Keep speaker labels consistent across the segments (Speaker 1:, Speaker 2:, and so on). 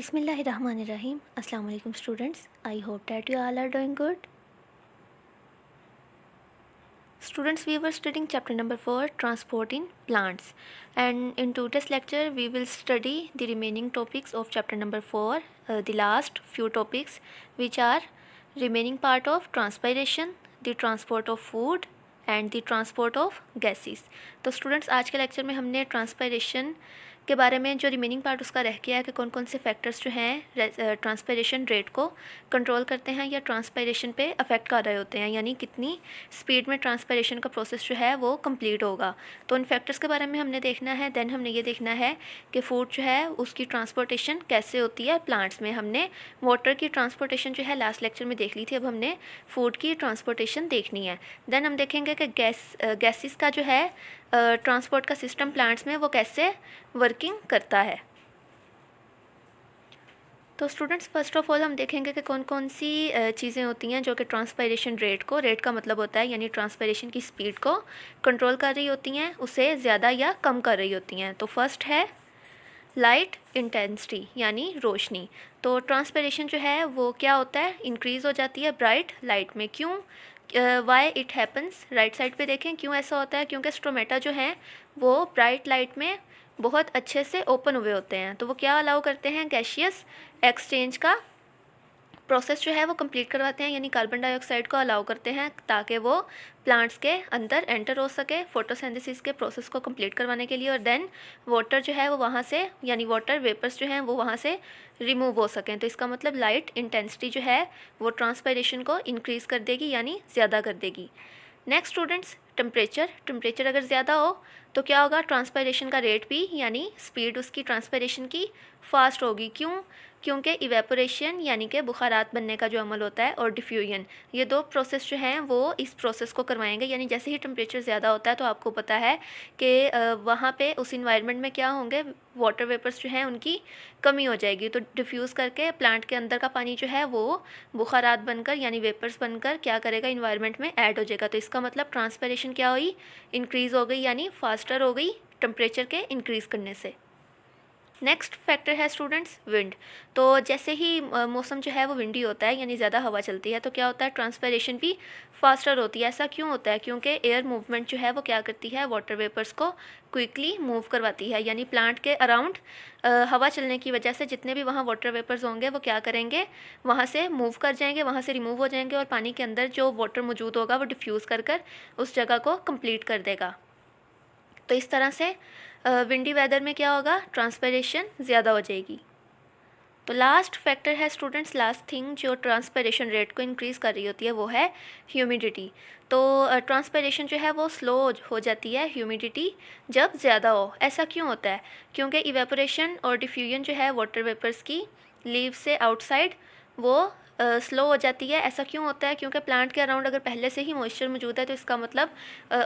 Speaker 1: Bismillahirrahmanirrahim. Assalamu alaikum students. I hope that you all are doing good. Students, we were studying chapter number 4, transport in plants, and in today's lecture we will study the remaining topics of chapter number 4, the last few topics which are remaining part of transpiration, the transport of food and the transport of gases. तो students आज के lecture में हमने transpiration के बारे में जो remaining part उसका रह गया है कि कौन कौन से फैक्टर्स जो हैं ट्रांसपायरेशन रेट को कंट्रोल करते हैं या ट्रांसपायरेशन पे अफेक्ट कर रहे होते हैं, यानी कितनी स्पीड में ट्रांसपायरेशन का प्रोसेस जो है वो कंप्लीट होगा। तो उन फैक्टर्स के बारे में हमने देखना है। देन हमने ये देखना है कि फूड जो है उसकी ट्रांसपोर्टेशन कैसे होती है प्लांट्स में। हमने वाटर की ट्रांसपोर्टेशन जो है लास्ट लेक्चर में देख ली थी, अब हमने फूड की ट्रांसपोर्टेशन देखनी है। देन हम देखेंगे कि गैसेस का जो है ट्रांसपोर्ट का सिस्टम प्लांट्स में वो कैसे वर्किंग करता है। तो स्टूडेंट्स फर्स्ट ऑफ ऑल हम देखेंगे कि कौन कौन सी चीज़ें होती हैं जो कि ट्रांसपायरेशन रेट को, रेट का मतलब होता है यानी ट्रांसपायरेशन की स्पीड को कंट्रोल कर रही होती हैं, उसे ज़्यादा या कम कर रही होती हैं। तो फर्स्ट है लाइट इंटेंसिटी यानी रोशनी। तो ट्रांसपायरेशन जो है वो क्या होता है, इंक्रीज़ हो जाती है ब्राइट लाइट में। क्यों, why it happens, right side पे देखें क्यों ऐसा होता है, क्योंकि स्ट्रोमेटा जो हैं वो ब्राइट लाइट में बहुत अच्छे से ओपन हुए होते हैं, तो वो क्या अलाउ करते हैं, गैशियस एक्सचेंज का प्रोसेस जो है वो कंप्लीट करवाते हैं, यानी कार्बन डाइऑक्साइड को अलाउ करते हैं ताकि वो प्लांट्स के अंदर एंटर हो सके फोटोसिंथेसिस के प्रोसेस को कंप्लीट करवाने के लिए, और देन वाटर जो है वो वहाँ से यानी वाटर वेपर्स जो हैं वो वहाँ से रिमूव हो सकें। तो इसका मतलब लाइट इंटेंसिटी जो है वो ट्रांसपायरेशन को इंक्रीज़ कर देगी यानी ज़्यादा कर देगी। नेक्स्ट स्टूडेंट्स, टेम्परेचर अगर ज़्यादा हो तो क्या होगा, ट्रांसपायरेशन का रेट भी यानी स्पीड उसकी ट्रांसपायरेशन की फास्ट होगी। क्यों, क्योंकि इवेपोरेशन यानी कि बुखारात बनने का जो अमल होता है और डिफ्यूजन, ये दो प्रोसेस जो हैं वो इस प्रोसेस को करवाएंगे। यानी जैसे ही टेम्परेचर ज़्यादा होता है तो आपको पता है कि वहाँ पे उस इन्वायरमेंट में क्या होंगे, वाटर वेपर्स जो हैं उनकी कमी हो जाएगी, तो डिफ्यूज़ करके प्लांट के अंदर का पानी जो है वो बुखारात बनकर यानी वेपर्स बनकर क्या करेगा, इन्वायरमेंट में ऐड हो जाएगा। तो इसका मतलब ट्रांसपायरेशन क्या हुई, इंक्रीज़ हो गई यानी फास्टर हो गई टेम्परेचर के इंक्रीज़ करने से। नेक्स्ट फैक्टर है स्टूडेंट्स विंड। तो जैसे ही मौसम जो है वो विंडी होता है यानी ज़्यादा हवा चलती है तो क्या होता है, ट्रांसपायरेशन भी फास्टर होती है। ऐसा क्यों होता है, क्योंकि एयर मूवमेंट जो है वो क्या करती है, वाटर वेपर्स को क्विकली मूव करवाती है, यानी प्लांट के अराउंड हवा चलने की वजह से जितने भी वहाँ वाटर वेपर्स होंगे वो क्या करेंगे, वहाँ से मूव कर जाएंगे, वहाँ से रिमूव हो जाएंगे और पानी के अंदर जो वाटर मौजूद होगा वो डिफ्यूज़ कर कर उस जगह को कंप्लीट कर देगा। तो इस तरह से विंडी वेदर में क्या होगा, ट्रांसपायरेशन ज़्यादा हो जाएगी। तो लास्ट फैक्टर है स्टूडेंट्स, लास्ट थिंग जो ट्रांसपायरेशन रेट को इंक्रीज़ कर रही होती है वो है ह्यूमिडिटी। तो ट्रांसपायरेशन जो है वो स्लो हो जाती है ह्यूमिडिटी जब ज़्यादा हो। ऐसा क्यों होता है, क्योंकि इवेपोरेशन और डिफ्यूजन जो है वाटर वेपर्स की लीव से आउटसाइड वो स्लो हो जाती है। ऐसा क्यों होता है, क्योंकि प्लांट के अराउंड अगर पहले से ही मॉइस्चर मौजूद है तो इसका मतलब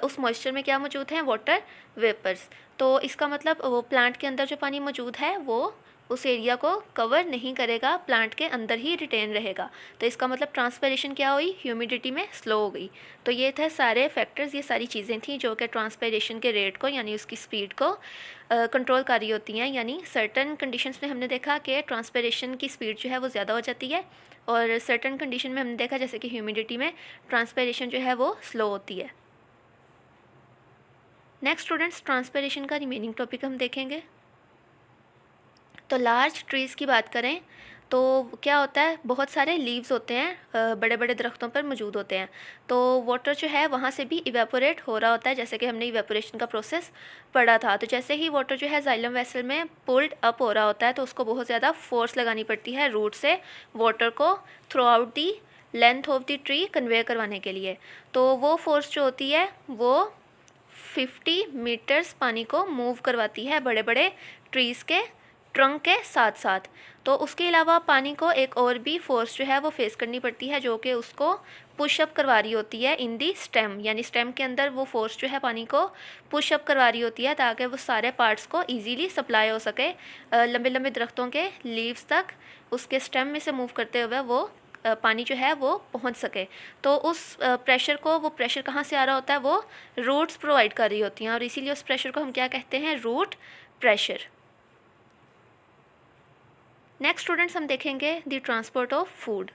Speaker 1: उस मॉइस्चर में क्या मौजूद है, वाटर वेपर्स। तो इसका मतलब वो प्लांट के अंदर जो पानी मौजूद है वो उस एरिया को कवर नहीं करेगा, प्लांट के अंदर ही रिटेन रहेगा। तो इसका मतलब ट्रांसपायरेशन क्या हुई, ह्यूमिडिटी में स्लो हो गई। तो ये थे सारे फैक्टर्स, ये सारी चीज़ें थी जो कि ट्रांसपायरेशन के रेट को यानी उसकी स्पीड को कंट्रोल कर रही होती हैं। यानी सर्टन कंडीशंस में हमने देखा कि ट्रांसपायरेशन की स्पीड जो है वो ज़्यादा हो जाती है, और सर्टन कंडीशन में हमने देखा जैसे कि ह्यूमिडिटी में ट्रांसपायरेशन जो है वो स्लो होती है। नेक्स्ट स्टूडेंट्स, ट्रांसपायरेशन का रिमेनिंग टॉपिक हम देखेंगे। तो लार्ज ट्रीज़ की बात करें तो क्या होता है, बहुत सारे लीव्स होते हैं, बड़े बड़े दरख्तों पर मौजूद होते हैं, तो वाटर जो है वहाँ से भी इवेपोरेट हो रहा होता है, जैसे कि हमने इवेपोरेशन का प्रोसेस पढ़ा था। तो जैसे ही वाटर जो है जाइलम वेसल में पुल्ड अप हो रहा होता है तो उसको बहुत ज़्यादा फोर्स लगानी पड़ती है रूट से वाटर को through out the length of the tree convey करवाने के लिए। तो वो फोर्स जो होती है वो 50 मीटर्स पानी को मूव करवाती है बड़े बड़े ट्रीज़ के ट्रंक के साथ साथ। तो उसके अलावा पानी को एक और भी फोर्स जो है वो फेस करनी पड़ती है जो कि उसको पुशअप करवा रही होती है इन दी स्टेम, यानी स्टेम के अंदर वो फोर्स जो है पानी को पुशअप करवा रही होती है ताकि वो सारे पार्ट्स को इजीली सप्लाई हो सके लंबे लंबे दरख्तों के लीव्स तक, उसके स्टेम में से मूव करते हुए वो पानी जो है वो पहुंच सके। तो उस प्रेशर को, वो प्रेशर कहाँ से आ रहा होता है, वो रूट्स प्रोवाइड कर रही होती हैं, और इसीलिए उस प्रेशर को हम क्या कहते हैं, रूट प्रेशर। नेक्स्ट स्टूडेंट्स हम देखेंगे द ट्रांसपोर्ट ऑफ फूड।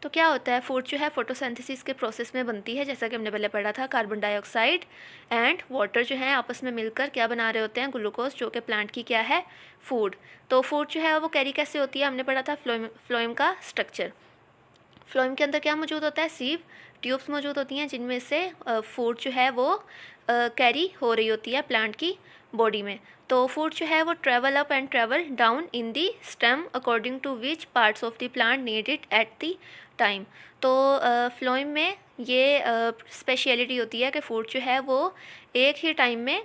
Speaker 1: तो क्या होता है, फूड जो है फोटोसिंथेसिस के प्रोसेस में बनती है, जैसा कि हमने पहले पढ़ा था। कार्बन डाइऑक्साइड एंड वाटर जो है आपस में मिलकर क्या बना रहे होते हैं, ग्लूकोज, जो कि प्लांट की क्या है, फूड। तो फूड जो है वो कैरी कैसे होती है, हमने पढ़ा था फ्लोएम का स्ट्रक्चर। फ्लोएम के अंदर क्या मौजूद होता है, सीव ट्यूब्स मौजूद होती हैं, जिनमें से फूड जो है वो कैरी हो रही होती है प्लांट की बॉडी में। तो फूड जो है वो travel up and travel down in the stem according to which parts of the plant need it at the time. तो फ्लोएम में ये स्पेशलिटी होती है कि फूड जो है वो एक ही टाइम में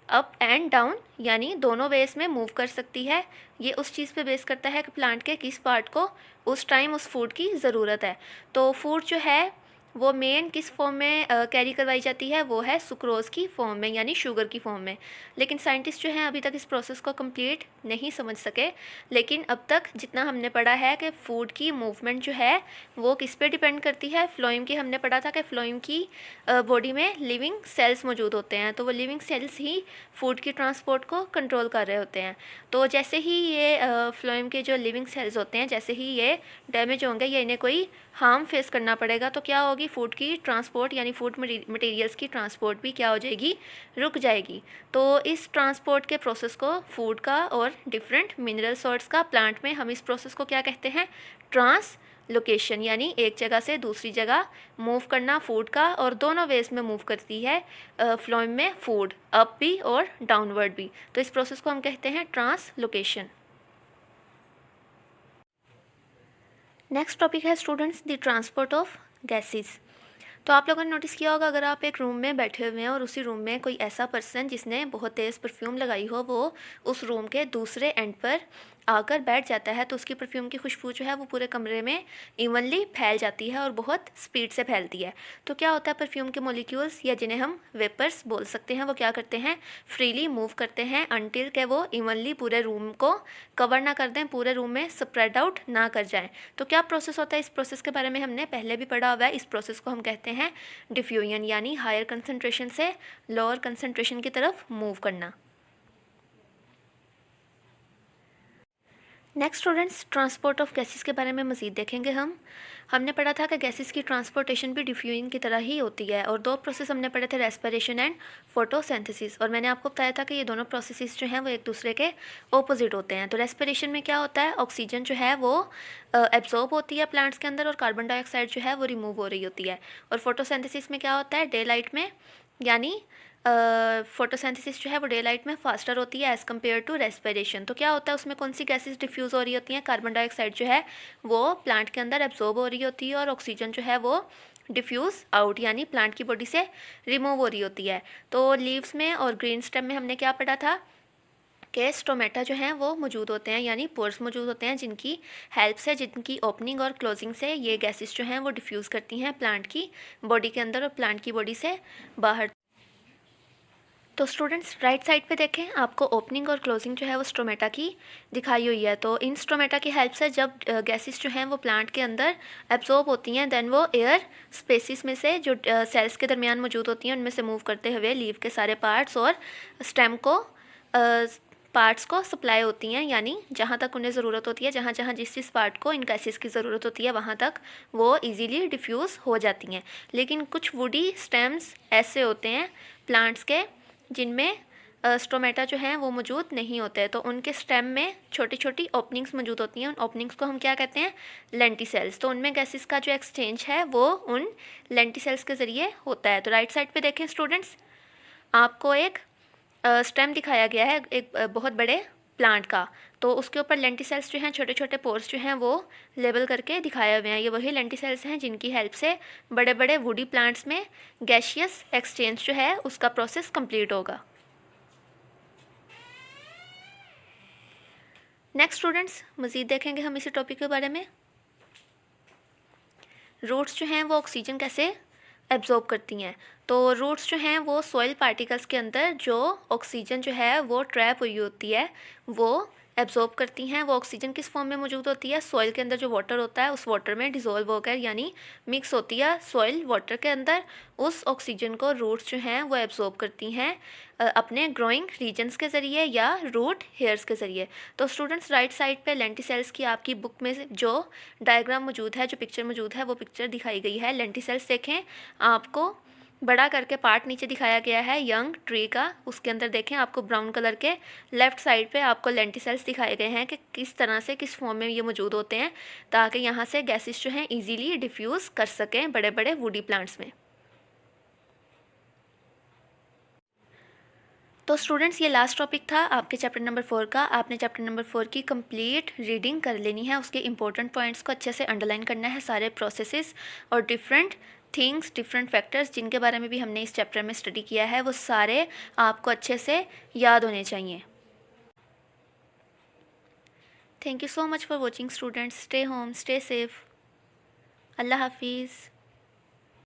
Speaker 1: अप एंड डाउन यानी दोनों वेज में मूव कर सकती है। ये उस चीज़ पे बेस करता है कि प्लांट के किस पार्ट को उस टाइम उस फूड की ज़रूरत है। तो फूड जो है वो मेन किस फॉर्म में कैरी करवाई जाती है, वो है सुक्रोज़ की फॉर्म में यानी शुगर की फॉर्म में। लेकिन साइंटिस्ट जो हैं अभी तक इस प्रोसेस को कंप्लीट नहीं समझ सके। लेकिन अब तक जितना हमने पढ़ा है कि फ़ूड की मूवमेंट जो है वो किस पे डिपेंड करती है, फ्लोएम की। हमने पढ़ा था कि फ्लोएम की बॉडी में लिविंग सेल्स मौजूद होते हैं, तो वो लिविंग सेल्स ही फूड की ट्रांसपोर्ट को कंट्रोल कर रहे होते हैं। तो जैसे ही ये फ्लोएम के जो लिविंग सेल्स होते हैं, जैसे ही ये डैमेज होंगे या इन्हें कोई हार्म फेस करना पड़ेगा, तो क्या होगी, फूड की ट्रांसपोर्ट यानी फूड मटेरियल्स की ट्रांसपोर्ट भी क्या हो जाएगी, रुक जाएगी। तो इस ट्रांसपोर्ट के प्रोसेस को फूड का और डिफरेंट मिनरल सॉल्ट्स का प्लांट में हम इस प्रोसेस को क्या कहते हैं, ट्रांसलोकेशन, यानी एक जगह से दूसरी जगह मूव करना फूड का, और दोनों वेज में मूव करती है फ्लोएम में फूड, अप भी और डाउनवर्ड भी। तो इस प्रोसेस को हम कहते हैं ट्रांसलोकेशन। नेक्स्ट टॉपिक है students the transport of gases. तो आप लोगों ने नोटिस किया होगा, अगर आप एक रूम में बैठे हुए हैं और उसी रूम में कोई ऐसा पर्सन जिसने बहुत तेज़ परफ्यूम लगाई हो, वो उस रूम के दूसरे एंड पर आकर बैठ जाता है, तो उसकी परफ्यूम की खुशबू जो है वो पूरे कमरे में इवनली फैल जाती है और बहुत स्पीड से फैलती है। तो क्या होता है, परफ्यूम के मॉलिक्यूल्स या जिन्हें हम वेपर्स बोल सकते हैं, वो क्या करते हैं, फ्रीली मूव करते हैं अनटिल के वो इवनली पूरे रूम को कवर ना कर दें, पूरे रूम में स्प्रेड आउट ना कर जाएं। तो क्या प्रोसेस होता है, इस प्रोसेस के बारे में हमने पहले भी पढ़ा हुआ है। इस प्रोसेस को हम कहते हैं डिफ्यूजन, यानी हायर कंसनट्रेशन से लोअर कंसनट्रेशन की तरफ मूव करना। Next students, transport of gases के बारे में मज़ीद देखेंगे हमने पढ़ा था कि गैसेस की ट्रांसपोर्टेशन भी डिफ्यूजन की तरह ही होती है, और दो प्रोसेस हमने पढ़े थे, रेस्पिरेशन एंड फोटोसिंथेसिस। और मैंने आपको बताया था कि ये दोनों प्रोसेसेस जो हैं वो एक दूसरे के ऑपोजिट होते हैं। तो रेस्पिरेशन में क्या होता है, ऑक्सीजन जो है वो एब्जॉर्ब होती है प्लांट्स के अंदर और कार्बन डाइऑक्साइड जो है वो रिमूव हो रही होती है। और फोटोसिंथेसिस में क्या होता है, डे लाइट में, यानी फोटोसिंथेसिस जो है वो डे लाइट में फास्टर होती है एज़ कम्पेयर टू रेस्पिरेशन। तो क्या होता है, उसमें कौन सी गैसेस डिफ्यूज़ हो रही होती हैं, कार्बन डाइऑक्साइड जो है वो प्लांट के अंदर एब्जॉर्ब हो रही होती है और ऑक्सीजन जो है वो डिफ्यूज़ आउट यानी प्लांट की बॉडी से रिमूव हो रही होती है। तो लीव्स में और ग्रीन स्टेम में हमने क्या पढ़ा था कि स्टोमेटा जो हैं वो मौजूद होते हैं, यानी पोर्स मौजूद होते हैं, जिनकी हेल्प से, जिनकी ओपनिंग और क्लोजिंग से ये गैसेस जो हैं वो डिफ्यूज़ करती हैं प्लांट की बॉडी के अंदर और प्लांट की बॉडी से बाहर। तो स्टूडेंट्स राइट साइड पे देखें, आपको ओपनिंग और क्लोजिंग जो है वो स्टोमेटा की दिखाई हुई है। तो इन स्टोमेटा की हेल्प से जब गैसेस जो हैं वो प्लांट के अंदर एब्जॉर्ब होती हैं, देन वो एयर स्पेसिस में से जो सेल्स के दरमियान मौजूद होती हैं उनमें से मूव करते हुए लीव के सारे पार्ट्स और स्टेम को पार्ट्स को सप्लाई होती हैं, यानी जहाँ तक उन्हें ज़रूरत होती है, जहाँ जहाँ जिस पार्ट को इन गैसेस की ज़रूरत होती है वहाँ तक वो इजीली डिफ्यूज़ हो जाती हैं। लेकिन कुछ वुडी स्टेम्स ऐसे होते हैं प्लांट्स के जिनमें स्टोमेटा जो हैं वो मौजूद नहीं होते हैं, तो उनके स्टेम में छोटी छोटी ओपनिंग्स मौजूद होती हैं। उन ओपनिंग्स को हम क्या कहते हैं, लेंटिसेल्स। तो उनमें गैसेस का जो एक्सचेंज है वो उन लेंटिसेल्स के ज़रिए होता है। तो राइट साइड पे देखें स्टूडेंट्स, आपको एक स्टेम दिखाया गया है एक बहुत बड़े प्लांट का, तो उसके ऊपर लेंटिसेल्स जो हैं, छोटे छोटे पोर्स जो हैं वो लेबल करके दिखाए हुए हैं। ये वही लेंटिसेल्स हैं जिनकी हेल्प से बड़े बड़े वुडी प्लांट्स में गैशियस एक्सचेंज जो है उसका प्रोसेस कंप्लीट होगा। नेक्स्ट स्टूडेंट्स, मज़ीद देखेंगे हम इसी टॉपिक के बारे में। रूट्स जो हैं वो ऑक्सीजन कैसे एब्जॉर्ब करती हैं। तो रूट्स जो हैं वो सॉइल पार्टिकल्स के अंदर जो ऑक्सीजन जो है वो ट्रैप हुई होती है वो एब्जॉर्ब करती हैं। वो ऑक्सीजन किस फॉर्म में मौजूद होती है? सॉइल के अंदर जो वाटर होता है उस वाटर में डिज़ोल्व होकर यानी मिक्स होती है सॉइल वाटर के अंदर। उस ऑक्सीजन को रूट्स जो हैं वो एब्जॉर्ब करती हैं अपने ग्रोइंग रीजन्स के ज़रिए या रूट हेयर्स के ज़रिए। तो स्टूडेंट्स राइट साइड पे लेंटिसेल्स की आपकी बुक में जो डायग्राम मौजूद है, जो पिक्चर मौजूद है, वो पिक्चर दिखाई गई है। लेंटिसेल्स देखें, आपको बड़ा करके पार्ट नीचे दिखाया गया है यंग ट्री का, उसके अंदर देखें आपको ब्राउन कलर के लेफ़्ट साइड पे आपको लेंटिसेल्स दिखाए गए हैं कि किस तरह से किस फॉर्म में ये मौजूद होते हैं ताकि यहाँ से गैसेस जो हैं इजीली डिफ्यूज़ कर सकें बड़े बड़े वुडी प्लांट्स में। तो स्टूडेंट्स ये लास्ट टॉपिक था आपके चैप्टर नंबर 4 का। आपने चैप्टर नंबर 4 की कंप्लीट रीडिंग कर लेनी है, उसके इंपॉर्टेंट पॉइंट्स को अच्छे से अंडरलाइन करना है, सारे प्रोसेसेस और डिफरेंट थिंग्स, डिफरेंट फैक्टर्स जिनके बारे में भी हमने इस चैप्टर में स्टडी किया है वो सारे आपको अच्छे से याद होने चाहिए। Thank you so much for watching students. Stay home, stay safe. अल्लाह हाफिज़।